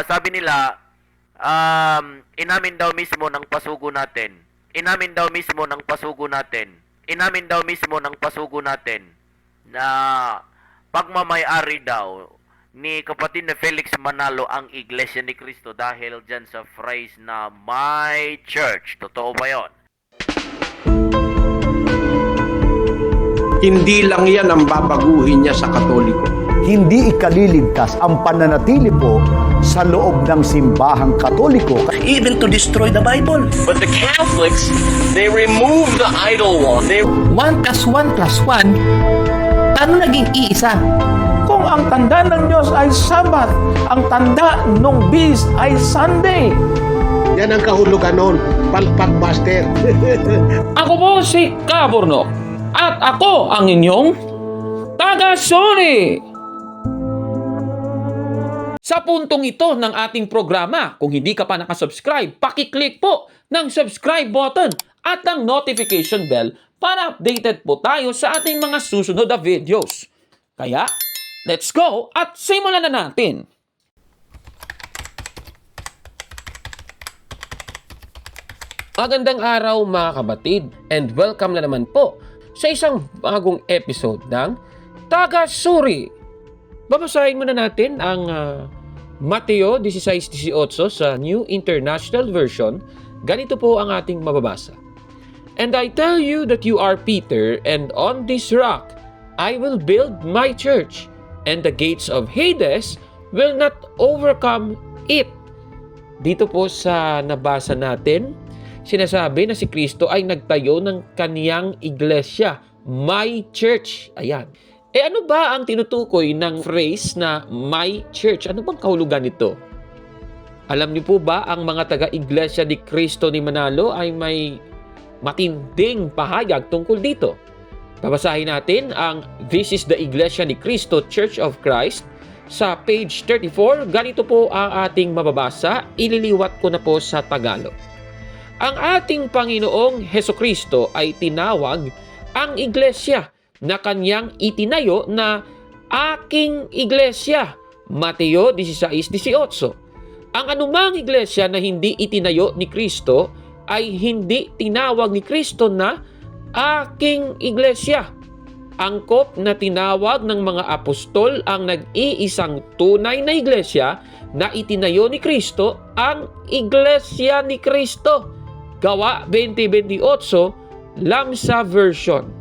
Sabi nila, inamin daw mismo ng pasugo natin. Inamin daw mismo ng pasugo natin. Inamin daw mismo ng pasugo natin na pagmamay-ari daw ni kapatid na Felix Manalo ang Iglesia ni Cristo dahil dyan sa phrase na my church. Totoo ba yon? Hindi lang yan ang babaguhin niya sa Katoliko. Hindi ikaliligtas ang pananatili po sa loob ng simbahang Katoliko. Even to destroy the Bible. But the Catholics, they remove the idol wall. 1 plus 1 plus 1, paano naging iisa? Kung ang tanda ng Diyos ay Sabat, ang tanda ng Beast ay Sunday. Yan ang kahulugan nun, palpak master. Ako po si Kaborno at ako ang inyong taga-Sony. Sa puntong ito ng ating programa, kung hindi ka pa nakasubscribe, pakiclick po ng subscribe button at ang notification bell para updated po tayo sa ating mga susunod na videos. Kaya, let's go at simulan na natin! Magandang araw mga kabatid and welcome na naman po sa isang bagong episode ng Taga-Suri. Babasahin muna natin ang Mateo 16:18 sa New International Version. Ganito po ang ating mababasa. And I tell you that you are Peter, and on this rock I will build my church, and the gates of Hades will not overcome it. Dito po sa nabasa natin, sinasabi na si Kristo ay nagtayo ng kaniyang iglesia, my church. Ayan. Ano ba ang tinutukoy ng phrase na my church? Ano bang kahulugan nito? Alam niyo po ba ang mga taga-iglesia ni Kristo ni Manalo ay may matinding pahayag tungkol dito? Babasahin natin ang This is the Iglesia ni Cristo Church of Christ sa page 34. Ganito po ang ating mababasa. Ililiwat ko na po sa Tagalog. Ang ating Panginoong Hesukristo ay tinawag ang iglesia na kanyang itinayo na aking iglesia. Mateo 16:18. Ang anumang iglesia na hindi itinayo ni Kristo ay hindi tinawag ni Kristo na aking iglesia. Angkop na tinawag ng mga apostol ang nag-iisang tunay na iglesia na itinayo ni Kristo, ang Iglesia ni Kristo. Gawa 20:28, Lamsa Version.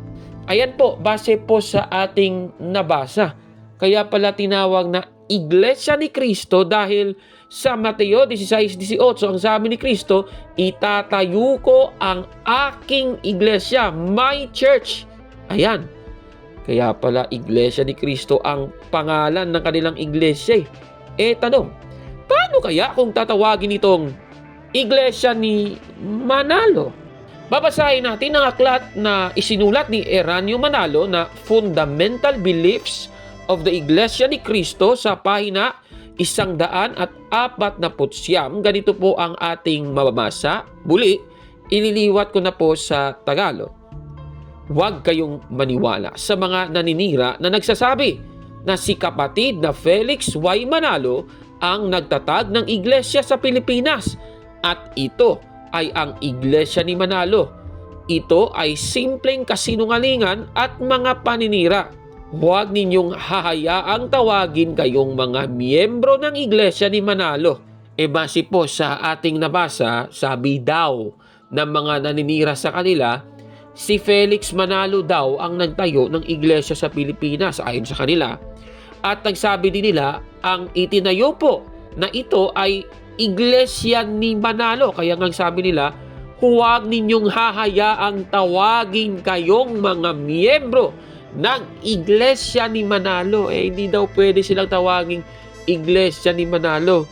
Ayan po, base po sa ating nabasa. Kaya pala tinawag na Iglesia ni Kristo dahil sa Mateo 16:18, ang sabi ni Kristo, itatayo ko ang aking iglesia, my church. Ayan. Kaya pala Iglesia ni Kristo ang pangalan ng kanilang iglesia. Tanong, paano kaya kung tatawagin itong Iglesia ni Manalo? Babasahin natin ang aklat na isinulat ni Eranio Manalo na Fundamental Beliefs of the Iglesia ni Cristo sa pahina 149. Ganito po ang ating mababasa. Muli, ililiwat ko na po sa Tagalog. Huwag kayong maniwala sa mga naninira na nagsasabi na si kapatid na Felix Y. Manalo ang nagtatag ng iglesia sa Pilipinas at ito ay ang Iglesia ni Manalo. Ito ay simpleng kasinungalingan at mga paninira. Huwag ninyong hahayaang tawagin kayong mga miyembro ng Iglesia ni Manalo. Base po sa ating nabasa, sabi daw ng mga naninira sa kanila, si Felix Manalo daw ang nagtayo ng iglesia sa Pilipinas ayon sa kanila. At nagsabi din nila, ang itinayo po na ito ay Iglesia ni Manalo. Kaya nga sabi nila, huwag ninyong hahayaang tawagin kayong mga miyembro ng Iglesia ni Manalo. Hindi daw pwede silang tawaging Iglesia ni Manalo.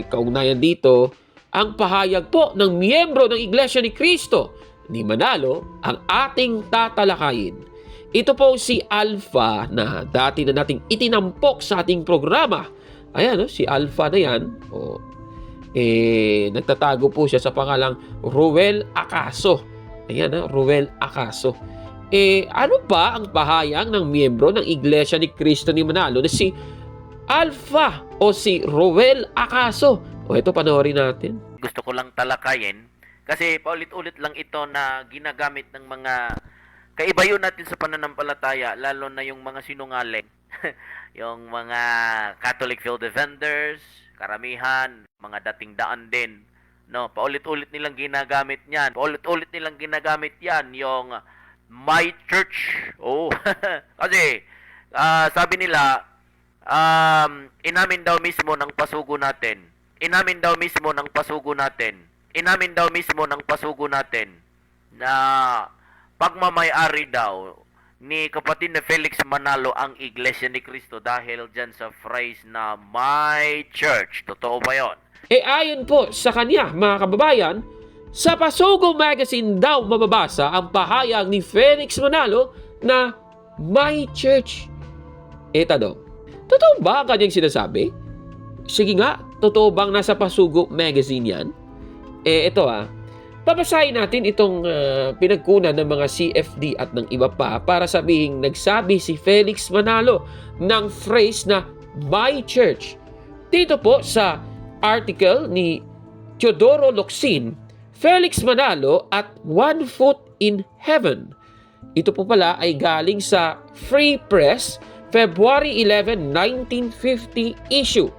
Kaugnayan dito, ang pahayag po ng miyembro ng Iglesia ni Cristo ni Manalo ang ating tatalakayin. Ito po si Alpha na dati na nating itinampok sa ating programa. Ayan, si Alpha na yan. Nagtatago po siya sa pangalang Ruel Acaso. Ayan, Ruel Acaso. Ano ba ang pahayag ng miyembro ng Iglesia ni Cristo ni Manalo na si Alpha o si Roel Acaso. O ito, panoorin natin. Gusto ko lang talakayin kasi paulit-ulit lang ito na ginagamit ng mga kaibayo natin sa pananampalataya, lalo na yung mga sinungaling. Yung mga Catholic Field Defenders, karamihan, mga dating daan din. No, paulit-ulit nilang ginagamit yan. Paulit-ulit nilang ginagamit yan, yung my church. Oh, kasi sabi nila, inamin daw mismo ng pasugo natin. Inamin daw mismo ng pasugo natin. Inamin daw mismo ng pasugo natin na pagmamayari daw ni kapatid na Felix Manalo ang Iglesia ni Cristo dahil dyan sa phrase na my church. Totoo ba yun? Ayon po sa kanya, mga kababayan, sa Pasugo Magazine daw mababasa ang pahayag ni Felix Manalo na my church. Tanong, totoo ba ang kanyang sinasabi? Sige nga, totoo bang nasa Pasugo Magazine yan? Pabasahin natin itong pinagkunan ng mga CFD at ng iba pa para sabihin nagsabi si Felix Manalo ng phrase na my church. Dito po sa article ni Teodoro Locsin, Felix Manalo at One Foot in Heaven. Ito po pala ay galing sa Free Press, February 11, 1950 issue.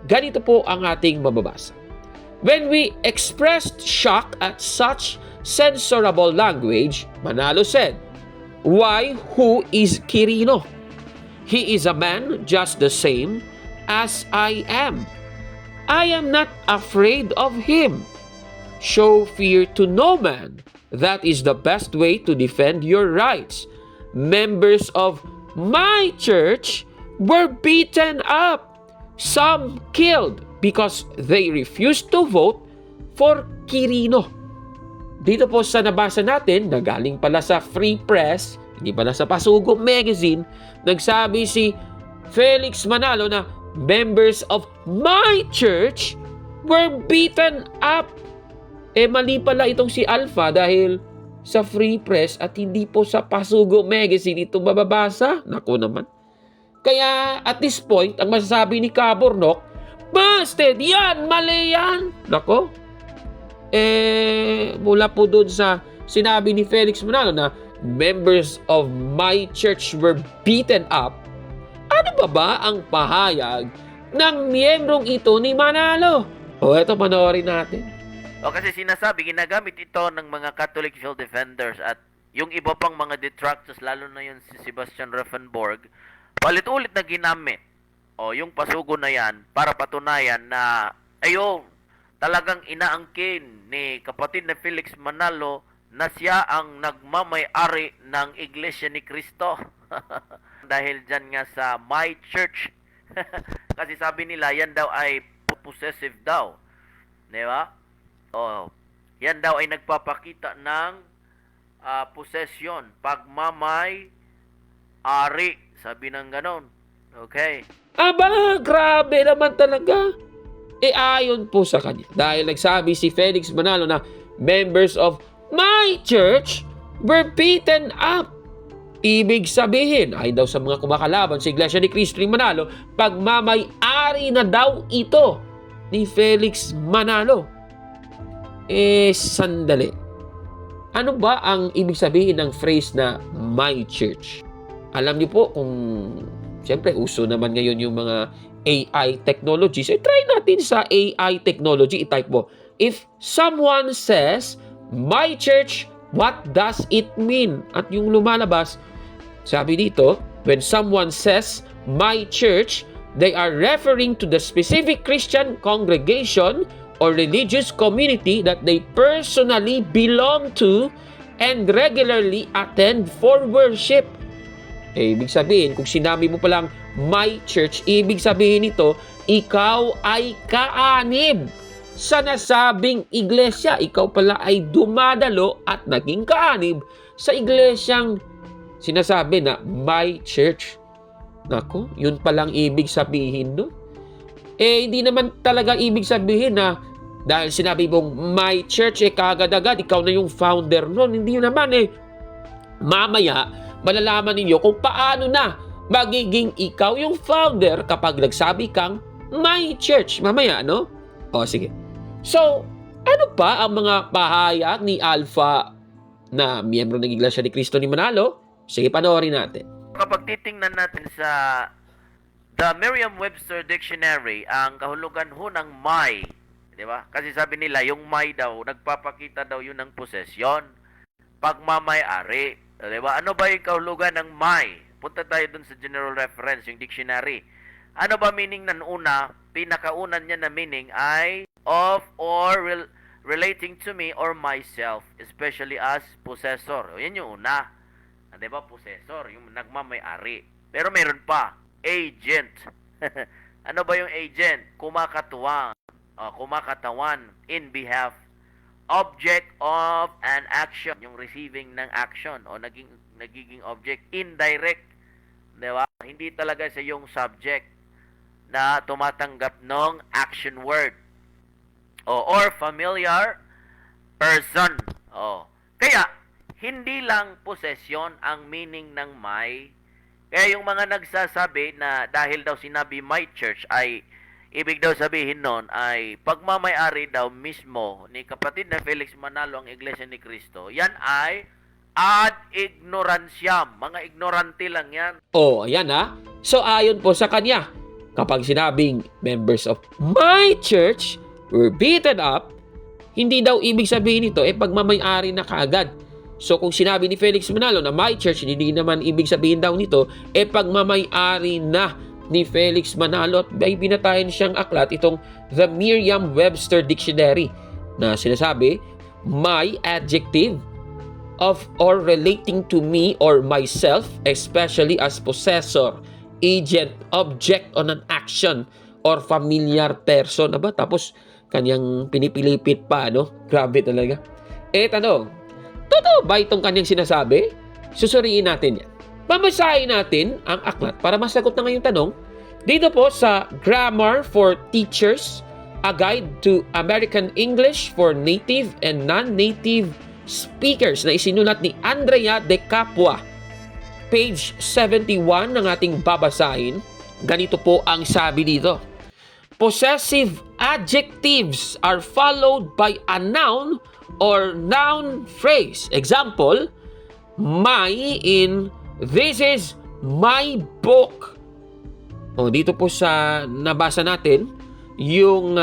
Ganito po ang ating mababasa. When we expressed shock at such censorable language, Manalo said, "Why, who is Quirino? He is a man just the same as I am. I am not afraid of him. Show fear to no man. That is the best way to defend your rights. Members of my church were beaten up, some killed, because they refused to vote for Quirino." Dito po sa nabasa natin, na galing pala sa Free Press, hindi pala sa Pasugo Magazine, nagsabi si Felix Manalo na members of my church were beaten up. Mali pala itong si Alpha dahil sa Free Press at hindi po sa Pasugo Magazine ito mababasa. Naku naman. Kaya at this point, ang masasabi ni Cabornok, busted! Yan! Mali yan! Nako. Mula po doon sa sinabi ni Felix Manalo na members of my church were beaten up, ano ba ang pahayag ng miyembrong ito ni Manalo? Eto, panoorin natin. Kasi sinasabi, ginagamit ito ng mga Catholic Field Defenders at yung iba pang mga detractors, lalo na yun si Sebastian Reffenborg, palit-ulit na ginamit yung pasugo na yan para patunayan na talagang inaangkin ni kapatid na Felix Manalo na siya ang nagmamay-ari ng Iglesia ni Cristo. Dahil dyan nga sa my church. Kasi sabi nila, yan daw ay possessive daw. Di ba? Yan daw ay nagpapakita ng possession, pagmamay-ari. Sabi ng ganon. Okay. Aba, grabe naman talaga. Ayon po sa kanya, dahil nagsabi si Felix Manalo na members of my church were beaten up. Ibig sabihin, ay daw sa mga kumakalaban sa Iglesia ni Cristo ni Manalo, pagmamay-ari na daw ito ni Felix Manalo. Sandali. Ano ba ang ibig sabihin ng phrase na my church? Alam niyo po kung siyempre, uso naman ngayon yung mga AI technologies. Try natin sa AI technology. I-type mo, if someone says, my church, what does it mean? At yung lumalabas, sabi dito, when someone says, my church, they are referring to the specific Christian congregation or religious community that they personally belong to and regularly attend for worship. Ibig sabihin, kung sinabi mo palang my church, ibig sabihin nito, ikaw ay kaanib sa nasabing iglesia. Ikaw pala ay dumadalo at naging kaanib sa iglesyang sinasabi na my church. Nako, yun palang ibig sabihin nun. Hindi naman talaga ibig sabihin na dahil sinabi mong my church, kagad-agad, ikaw na yung founder nun. Hindi naman Mamaya, malalaman ninyo kung paano na magiging ikaw yung founder kapag nagsabi kang my church. Mamaya, no? O, sige. So, ano pa ang mga pahayag ni Alpha na miyembro ng Iglesia ni Cristo ni Manalo? Sige, panoorin natin. Kapag titingnan natin sa the Merriam-Webster Dictionary, ang kahulugan ho ng may, di ba? Kasi sabi nila, yung may daw, nagpapakita daw yun ng posesyon, pagmamay-ari. Di ba? Ano ba yung kahulugan ng may? Punta tayo dun sa general reference, yung dictionary. Ano ba meaning ng una? Pinakaunan niya na meaning ay of or relating to me or myself, especially as possessor. O, yan yung una. Di ba? Possessor, yung nagmamay-ari. Pero meron pa, agent. Ano ba yung agent? Kumakatawan. Kumakatawan in behalf, object of an action, yung receiving ng action o nagiging object, indirect, di ba? Hindi talaga siya yung subject na tumatanggap ng action word or familiar person. Kaya hindi lang possession ang meaning ng may. Kaya yung mga nagsasabi na dahil daw sinabi my church ay ibig daw sabihin nun ay pagmamay-ari daw mismo ni kapatid na Felix Manalo ang Iglesia ni Cristo. Yan ay ad ignorantiam. Mga ignorante lang yan. Ayan ha. So, ayon po sa kanya, kapag sinabing members of my church were beaten up, hindi daw ibig sabihin nito pagmamay-ari na kaagad. So, kung sinabi ni Felix Manalo na my church, hindi naman ibig sabihin daw nito, pagmamay-ari na ni Felix Manalo at may binatayan siyang aklat, itong The Merriam-Webster Dictionary, na sinasabi, my adjective of or relating to me or myself, especially as possessor, agent, object on an action, or familiar person. Aba, tapos kanyang pinipilipit pa, no? Grabe talaga. Tanong, totoo ba itong kanyang sinasabi? Susuriin natin yan. Mamasahin natin ang aklat para masagot na ngayong tanong dito po sa Grammar for Teachers, a Guide to American English for Native and Non-Native Speakers na isinulat ni Andrea De Capua. Page 71 ng ating babasahin. Ganito po ang sabi dito. Possessive adjectives are followed by a noun or noun phrase. Example, my in this is my book. Dito po sa nabasa natin, yung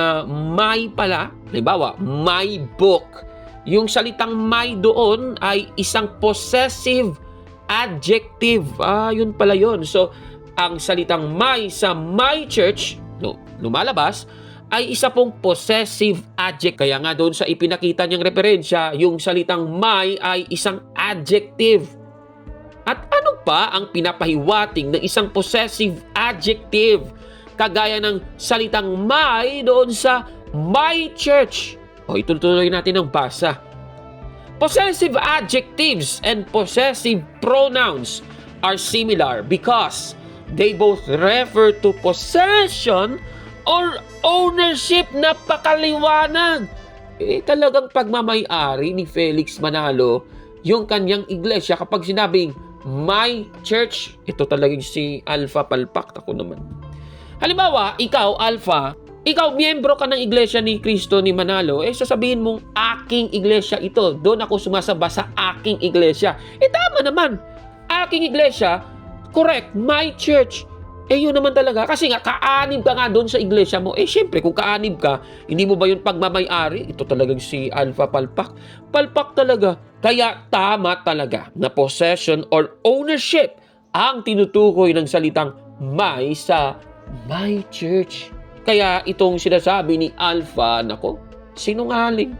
my pala, halimbawa, my book. Yung salitang my doon ay isang possessive adjective. Yun pala yun. So, ang salitang my sa my church, lumalabas, ay isa pong possessive adjective. Kaya nga doon sa ipinakita niyang referensya, yung salitang my ay isang adjective. At ano pa ang pinapahiwating ng isang possessive adjective? Kagaya ng salitang my doon sa my church. Itutuloy natin ang basa. Possessive adjectives and possessive pronouns are similar because they both refer to possession or ownership. Napakaliwanag. Talagang pagmamay-ari ni Felix Manalo yung kanyang iglesia kapag sinabing my church. Ito talagang si Alpha Palpak. Ako naman. Halimbawa, ikaw, Alpha, ikaw, miyembro ka ng Iglesia ni Cristo ni Manalo, sasabihin mong aking iglesia ito. Doon ako sumasamba sa aking iglesia. Tama naman. Aking iglesia, correct, my church. Yun naman talaga. Kasi nga, kaanib ka nga doon sa iglesia mo. Syempre, kung kaanib ka, hindi mo ba yun pagmamay-ari? Ito talagang si Alpha Palpak. Palpak talaga. Kaya tama talaga na possession or ownership ang tinutukoy ng salitang my sa my church. Kaya itong sinasabi ni Alpha, nako, sinungaling.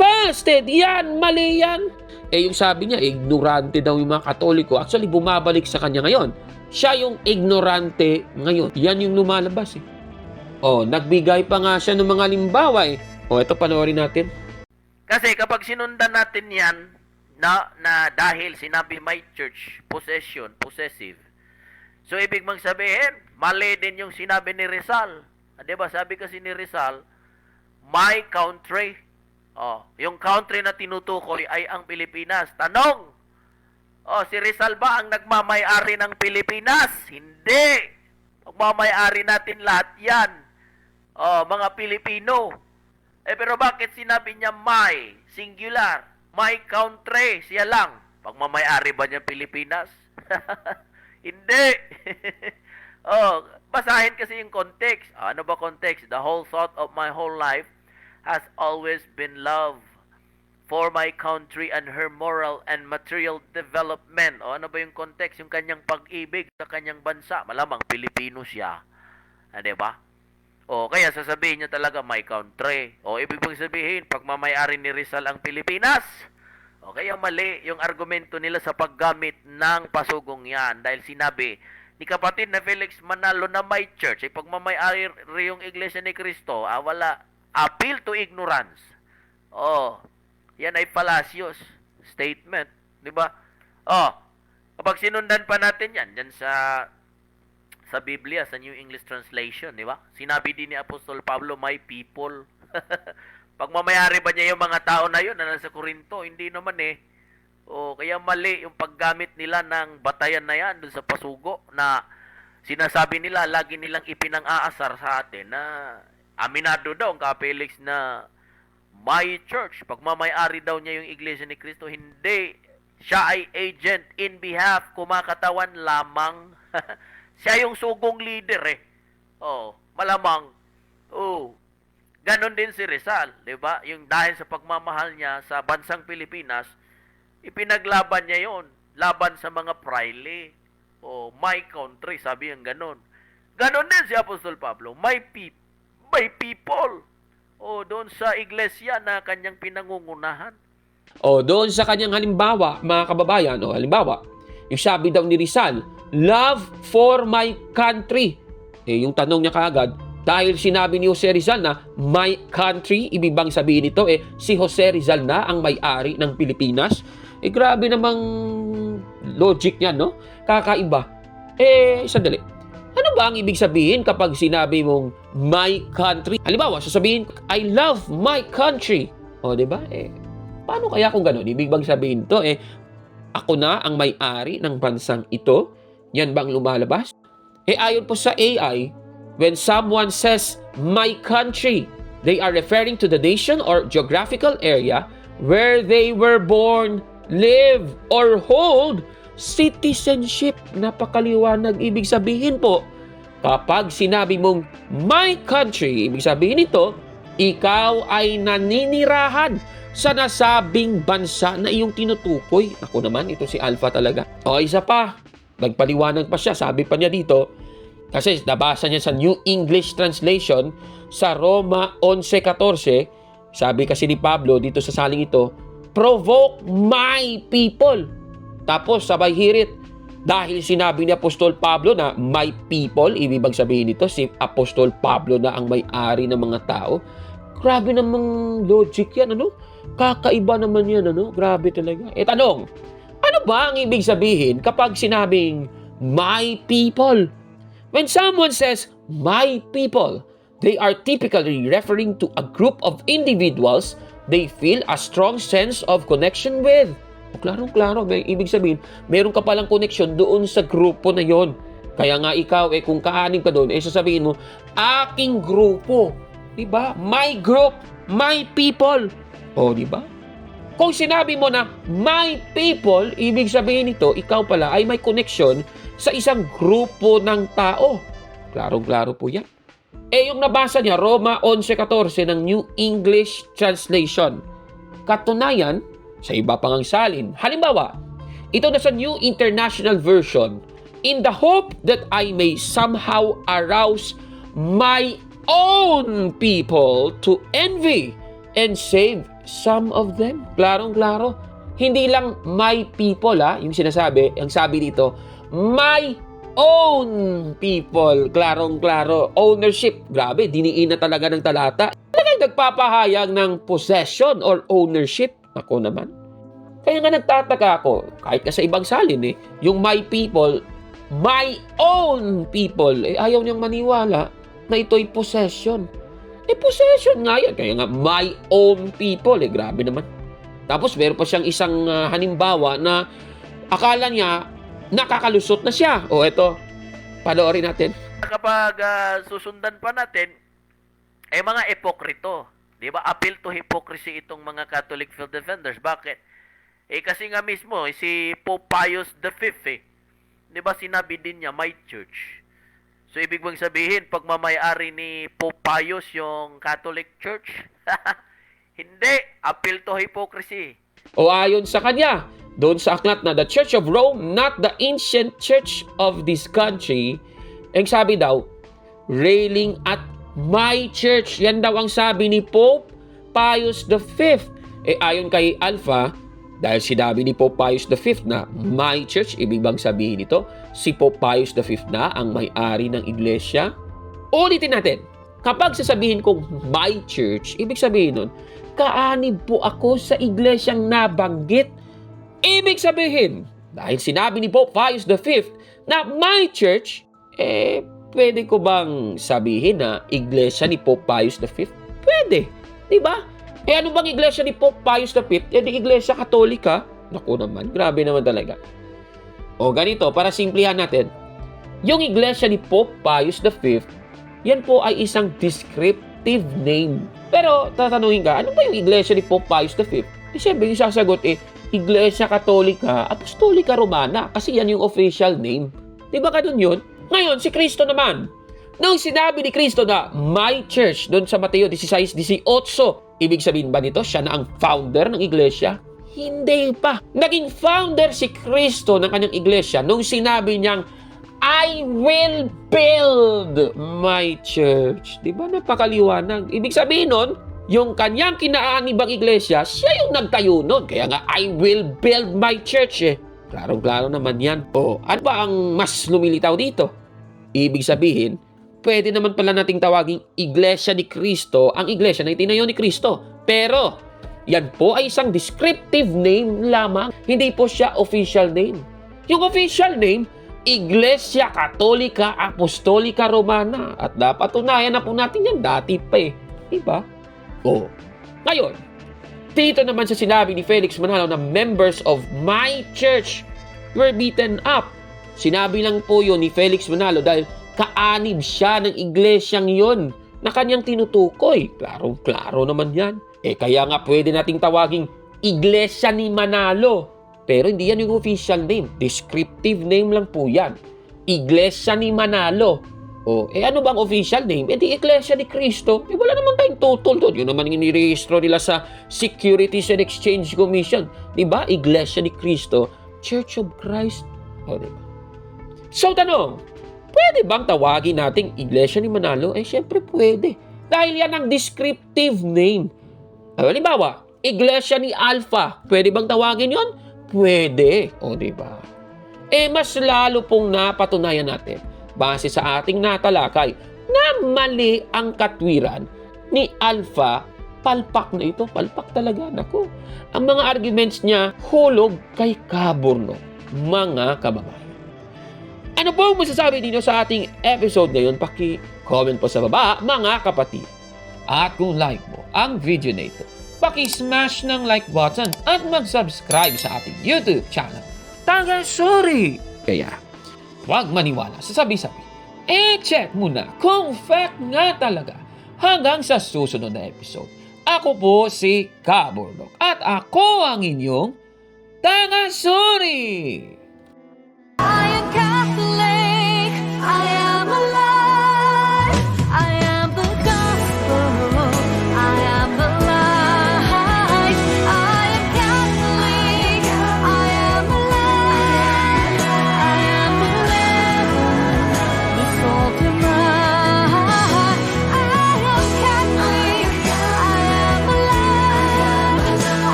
Busted! Yan! Mali yan! Yung sabi niya, ignorante daw yung mga Katoliko. Actually, bumabalik sa kanya ngayon. Siya yung ignorante ngayon. Yan yung lumalabas nagbigay pa nga siya ng mga limbawa ito panoorin natin. Kasi kapag sinundan natin yan, na dahil sinabi my church, possession, possessive. So, ibig mang sabihin, mali din yung sinabi ni Rizal. Diba? Sabi kasi ni Rizal, my country. Yung country na tinutukoy ay ang Pilipinas. Tanong, Oh, si Rizal ba ang nagmamay-ari ng Pilipinas? Hindi. Magmamay-ari natin lahat yan. Oh, mga Pilipino. Pero bakit sinabi niya my, singular, my country, siya lang? Pagmamay-ari ba niya Pilipinas? Hindi. Oh, basahin kasi yung context. Ano ba context? The whole thought of my whole life has always been love for my country and her moral and material development. O ano ba yung context? Yung kanyang pag-ibig sa kanyang bansa. Malamang Pilipino siya. Diba? O kaya sasabihin niya talaga my country. O ibig bang sabihin, pagmamayari ni Rizal ang Pilipinas? O kaya mali yung argumento nila sa paggamit ng pasugong yan. Dahil sinabi ni kapatid na Felix Manalo na may church, ay pagmamayari yung Iglesia ni Cristo, wala. Appeal to ignorance. O, yan ay fallacious statement, di ba? Oh, kapag sinundan pa natin yan, dyan sa Biblia, sa New English Translation, di ba? Sinabi din ni Apostol Pablo, my people. Pagmamayari ba niya yung mga tao na yun na nasa Korinto? Hindi naman eh. Oh, kaya mali yung paggamit nila ng batayan na yan dun sa pasugo na sinasabi nila, lagi nilang ipinang-aasar sa atin na aminado daw ang Felix na my church, pagmamayari daw niya yung Iglesia ni Cristo, hindi. Siya ay agent in behalf, kumakatawan lamang. Siya yung sugong leader eh. Oh, malamang. Oh, ganon din si Rizal, di ba? Yung dahil sa pagmamahal niya sa bansang Pilipinas, ipinaglaban niya yon, laban sa mga praile. Oh, my country, sabi yung ganon. Ganon din si Apostol Pablo, my people. O doon sa iglesia na kanyang pinangungunahan. O doon sa kanyang halimbawa, mga kababayan, o halimbawa, yung sabi daw ni Rizal, love for my country. Yung tanong niya kaagad, dahil sinabi ni Jose Rizal na my country, ibig bang sabihin nito, si Jose Rizal na ang may-ari ng Pilipinas? Grabe namang logic niya, no? Kakaiba. Sandali. Ano ba ang ibig sabihin kapag sinabi mong my country? Halimbawa, sasabihin, I love my country. O, di ba? Paano kaya kung gano'n? Ibig bang sabihin to, ako na ang may-ari ng bansang ito? Yan bang lumalabas? Ayon po sa AI, when someone says, my country, they are referring to the nation or geographical area where they were born, live, or hold citizenship. Napakaliwanag. Ibig sabihin po, kapag sinabi mong my country, ibig sabihin nito, ikaw ay naninirahan sa nasabing bansa na iyong tinutukoy. Ako naman, ito si Alpha talaga. O isa pa, nagpaliwanag pa siya. Sabi pa niya dito, kasi nabasa niya sa New English Translation sa Roma 11:14, sabi kasi ni Pablo dito sa saling ito, provoke my people. Tapos sabay hirit, dahil sinabi ni Apostol Pablo na my people, ibig bang sabihin nito, si Apostol Pablo na ang may-ari ng mga tao. Grabe namang logic yan, ano? Kakaiba naman yan, ano? Grabe talaga. Tanong, ano ba ang ibig sabihin kapag sinabing my people? When someone says my people, they are typically referring to a group of individuals they feel a strong sense of connection with. Klarong-klaro, may ibig sabihin, meron ka palang connection doon sa grupo na yon. Kaya nga ikaw, kung kaanin ka doon, sasabihin mo, aking grupo. Diba? My group, my people. O, diba? Kung sinabi mo na my people, ibig sabihin nito, ikaw pala ay may connection sa isang grupo ng tao. Klarong-klaro po yan. Yung nabasa niya, Roma 11:14 ng New English Translation. Katunayan, sa iba pang ang salin. Halimbawa, ito na sa New International Version, in the hope that I may somehow arouse my own people to envy and save some of them. Klarong-klaro. Hindi lang my people, yung sinasabi, ang sabi dito, my own people. Klarong-klaro. Ownership. Grabe, diniin na talaga ng talata. Talagang nagpapahayag ng possession or ownership. Ako naman. Kaya nga nagtataka ako, kahit ka sa ibang salin yung my people, my own people, ayaw niyang maniwala na ito'y possession. Possession nga yan. Kaya nga, my own people. Grabe naman. Tapos, meron pa siyang isang halimbawa na Akala niya, nakakalusot na siya. O eto, panoorin natin. Kapag susundan pa natin, mga epokrito. Di ba? Appeal to hypocrisy itong mga Catholic field defenders. Bakit? Kasi nga mismo, si Pope Pius V, di ba sinabi din niya, my church. So, ibig bang sabihin, pag mamayari ni Pope Pius yung Catholic Church? Hindi. Appeal to hypocrisy. O ayon sa kanya, doon sa aklat na the Church of Rome, not the ancient church of this country, ang sabi daw, railing at my church. Yan daw ang sabi ni Pope Pius V. Ayon kay Alpha, dahil sinabi ni Pope Pius V na my church, ibig bang sabihin nito, si Pope Pius V na ang may-ari ng iglesia? Ulitin natin, kapag sasabihin kong my church, ibig sabihin nun, kaanib po ako sa iglesyang nabanggit. Ibig sabihin, dahil sinabi ni Pope Pius V na my church, pwede ko bang sabihin na iglesia ni Pope Pius V? Pwede, di ba? Ano bang iglesia ni Pope Pius V? Di iglesia katolika? Naku naman, grabe naman talaga. O ganito, para simplihan natin, yung iglesia ni Pope Pius V, yan po ay isang descriptive name. Pero tatanungin ka, ano ba yung iglesia ni Pope Pius V? Siyempre, yung sasagot Iglesia Katolika, Apostolika Romana, kasi yan yung official name. Di ba ganun yun? Ngayon, si Kristo naman. Nung sinabi ni Kristo na my church, doon sa Mateo 16:18, ibig sabihin ba nito, siya na ang founder ng iglesia? Hindi pa. Naging founder si Kristo ng kanyang iglesia nung sinabi niyang, I will build my church. Di ba napakaliwanag? Ibig sabihin nun, yung kanyang kinaanibang iglesia, siya yung nagtayo nun. Kaya nga, I will build my church Klarong-klaro naman yan. Ano ba ang mas lumilitaw dito? Ibig sabihin, pwede naman pala nating tawaging iglesia ni Kristo ang iglesia na itinayo ni Kristo. Pero, yan po ay isang descriptive name lamang. Hindi po siya official name. Yung official name, Iglesia Katolika Apostolika Romana. At dapat tunayan na po natin yan dati pa Diba? Ngayon, dito naman sa sinabi ni Felix Manalo na members of my church were beaten up. Sinabi lang po yun ni Felix Manalo dahil kaanib siya ng iglesyang yon na kanyang tinutukoy. Klarong-klaro naman yan. Kaya nga pwede nating tawaging Iglesia ni Manalo. Pero hindi yan yung official name. Descriptive name lang po yan. Iglesia ni Manalo. Ano bang official name? Di Iglesia ni Cristo. Wala naman tayong tutol doon. Yun naman yung nirehistro nila sa Securities and Exchange Commission. Diba? Iglesia ni Cristo. Church of Christ. Diba? So, tanong, pwede bang tawagin nating Iglesia ni Manalo? Syempre pwede. Dahil yan ang descriptive name. Halimbawa, Iglesia ni Alpha. Pwede bang tawagin yon? Pwede. Diba? Mas lalo pong napatunayan natin base sa ating natalakay na mali ang katwiran ni Alpha. Palpak na ito. Palpak talaga. Naku. Ang mga arguments niya hulog kay Kabornok, mga kababayan. Ano po ang masasabi ninyo sa ating episode ngayon? Paki-comment po sa baba, mga kapatid. At kung like mo ang video na ito, paki-smash ng like button at mag-subscribe sa ating YouTube channel. Sorry! Kaya, huwag maniwala sa sabi-sabi. Check mo na kung fact nga talaga. Hanggang sa susunod na episode. Ako po si Kabornok at ako ang inyong Sorry!